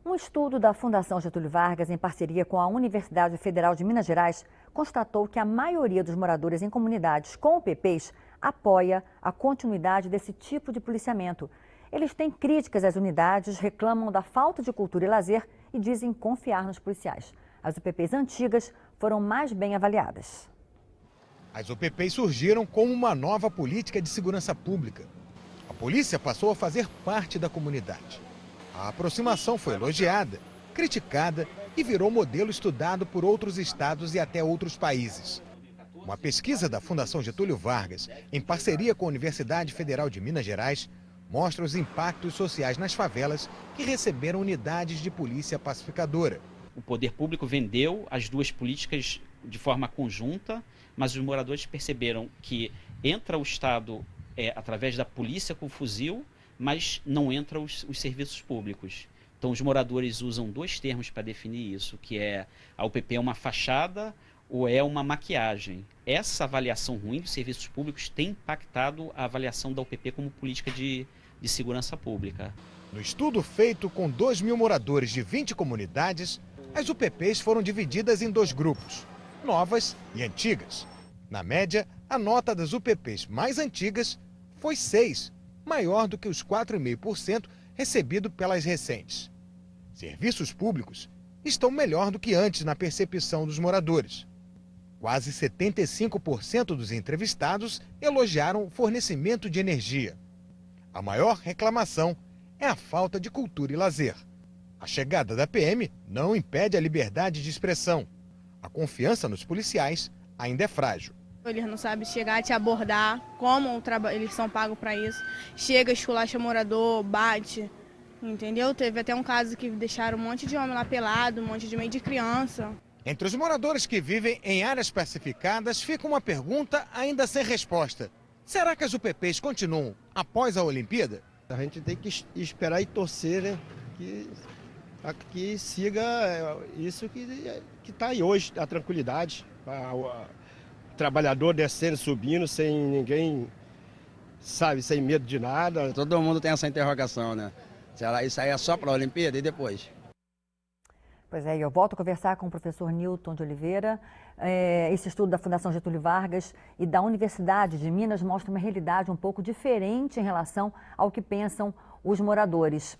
Um estudo da Fundação Getúlio Vargas, em parceria com a Universidade Federal de Minas Gerais, constatou que a maioria dos moradores em comunidades com UPPs apoia a continuidade desse tipo de policiamento. Eles têm críticas às unidades, reclamam da falta de cultura e lazer e dizem confiar nos policiais. As UPPs antigas foram mais bem avaliadas. As UPPs surgiram como uma nova política de segurança pública. A polícia passou a fazer parte da comunidade. A aproximação foi elogiada, criticada e virou modelo estudado por outros estados e até outros países. Uma pesquisa da Fundação Getúlio Vargas, em parceria com a Universidade Federal de Minas Gerais, mostra os impactos sociais nas favelas que receberam unidades de polícia pacificadora. O poder público vendeu as duas políticas de forma conjunta, mas os moradores perceberam que entra o Estado através da polícia com fuzil, mas não entra os serviços públicos. Então os moradores usam dois termos para definir isso, que é a UPP é uma fachada ou é uma maquiagem. Essa avaliação ruim dos serviços públicos tem impactado a avaliação da UPP como política de segurança pública. No estudo feito com 2.000 moradores de 20 comunidades, as UPPs foram divididas em dois grupos, novas e antigas. Na média, a nota das UPPs mais antigas foi 6, maior do que os 4,5% recebido pelas recentes. Serviços públicos estão melhor do que antes na percepção dos moradores. Quase 75% dos entrevistados elogiaram o fornecimento de energia. A maior reclamação é a falta de cultura e lazer. A chegada da PM não impede a liberdade de expressão. A confiança nos policiais ainda é frágil. Eles não sabem chegar e te abordar, como eles são pagos para isso. Chega, esculacha morador, bate, entendeu? Teve até um caso que deixaram um monte de homem lá pelado, um monte de meio de criança. Entre os moradores que vivem em áreas pacificadas, fica uma pergunta ainda sem resposta. Será que as UPPs continuam após a Olimpíada? A gente tem que esperar e torcer, né? Que siga isso que está aí hoje, a tranquilidade. Trabalhador descendo, subindo, sem ninguém, sabe, sem medo de nada. Todo mundo tem essa interrogação, né? Será isso aí é só para a Olimpíada e depois? Pois é, eu volto a conversar com o professor Newton de Oliveira. Esse estudo da Fundação Getúlio Vargas e da Universidade de Minas mostra uma realidade um pouco diferente em relação ao que pensam os moradores.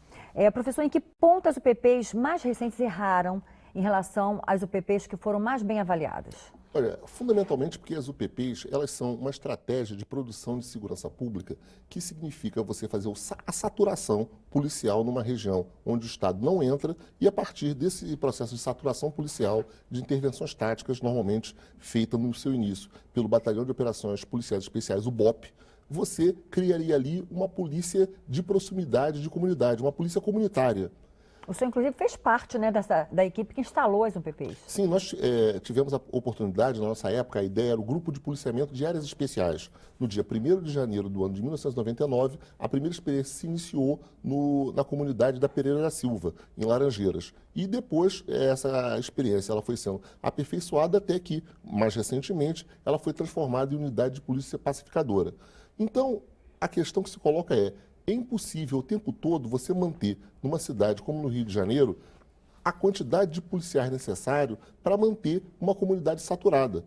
Professor, em que ponto as UPPs mais recentes erraram em relação às UPPs que foram mais bem avaliadas? Olha, fundamentalmente porque as UPPs, elas são uma estratégia de produção de segurança pública que significa você fazer a saturação policial numa região onde o Estado não entra e a partir desse processo de saturação policial, de intervenções táticas, normalmente feita no seu início pelo Batalhão de Operações Policiais Especiais, o BOP, você criaria ali uma polícia de proximidade, de comunidade, uma polícia comunitária. O senhor, inclusive, fez parte, né, da equipe que instalou as UPPs. Sim, nós tivemos a oportunidade, na nossa época, a ideia era o Grupo de Policiamento de Áreas Especiais. No dia 1º de janeiro do ano de 1999, a primeira experiência se iniciou na comunidade da Pereira da Silva, em Laranjeiras. E depois, essa experiência ela foi sendo aperfeiçoada até que, mais recentemente, ela foi transformada em unidade de polícia pacificadora. Então, a questão que se coloca é impossível o tempo todo você manter numa cidade como no Rio de Janeiro a quantidade de policiais necessário para manter uma comunidade saturada.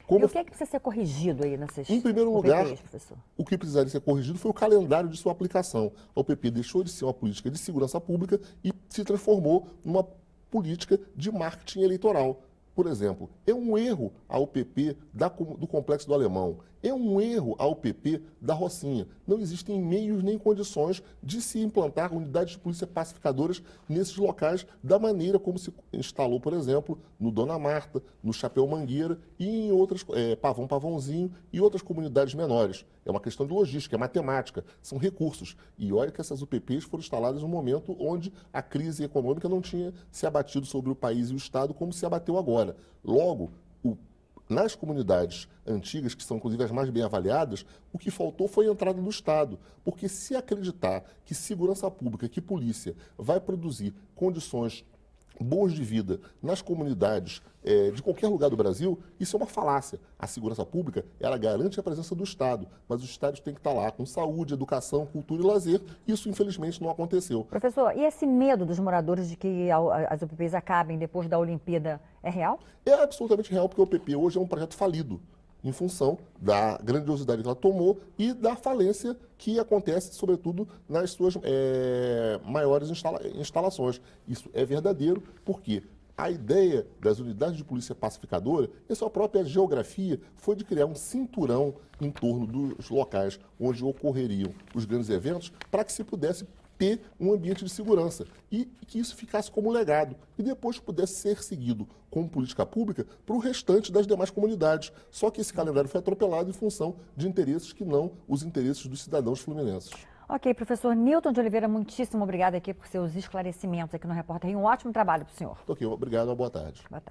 E o que é que precisa ser corrigido aí nessas Em primeiro lugar, professor? O que precisaria ser corrigido foi o calendário de sua aplicação. A UPP deixou de ser uma política de segurança pública e se transformou numa política de marketing eleitoral. Por exemplo, é um erro a UPP do Complexo do Alemão, é um erro a UPP da Rocinha. Não existem meios nem condições de se implantar unidades de polícia pacificadoras nesses locais da maneira como se instalou, por exemplo, no Dona Marta, no Chapéu Mangueira e em outras, Pavãozinho e outras comunidades menores. É uma questão de logística, é matemática, são recursos. E olha que essas UPPs foram instaladas num momento onde a crise econômica não tinha se abatido sobre o país e o Estado como se abateu agora. Logo, nas comunidades antigas, que são inclusive as mais bem avaliadas, o que faltou foi a entrada do Estado. Porque se acreditar que segurança pública, que polícia vai produzir condições boas de vida nas comunidades de qualquer lugar do Brasil, isso é uma falácia. A segurança pública, ela garante a presença do Estado, mas os Estados têm que estar lá com saúde, educação, cultura e lazer. Isso, infelizmente, não aconteceu. Professor, e esse medo dos moradores de que as UPPs acabem depois da Olimpíada é real? É absolutamente real, porque o UPP hoje é um projeto falido, em função da grandiosidade que ela tomou e da falência que acontece, sobretudo, nas suas maiores instalações. Isso é verdadeiro porque a ideia das unidades de polícia pacificadora, e sua própria geografia, foi de criar um cinturão em torno dos locais onde ocorreriam os grandes eventos, para que se pudesse ter um ambiente de segurança e que isso ficasse como legado e depois pudesse ser seguido como política pública para o restante das demais comunidades. Só que esse calendário foi atropelado em função de interesses que não os interesses dos cidadãos fluminenses. Ok, professor Nilton de Oliveira, muitíssimo obrigada aqui por seus esclarecimentos aqui no Repórter. Um ótimo trabalho para o senhor. Ok, obrigado, uma boa tarde. Boa tarde.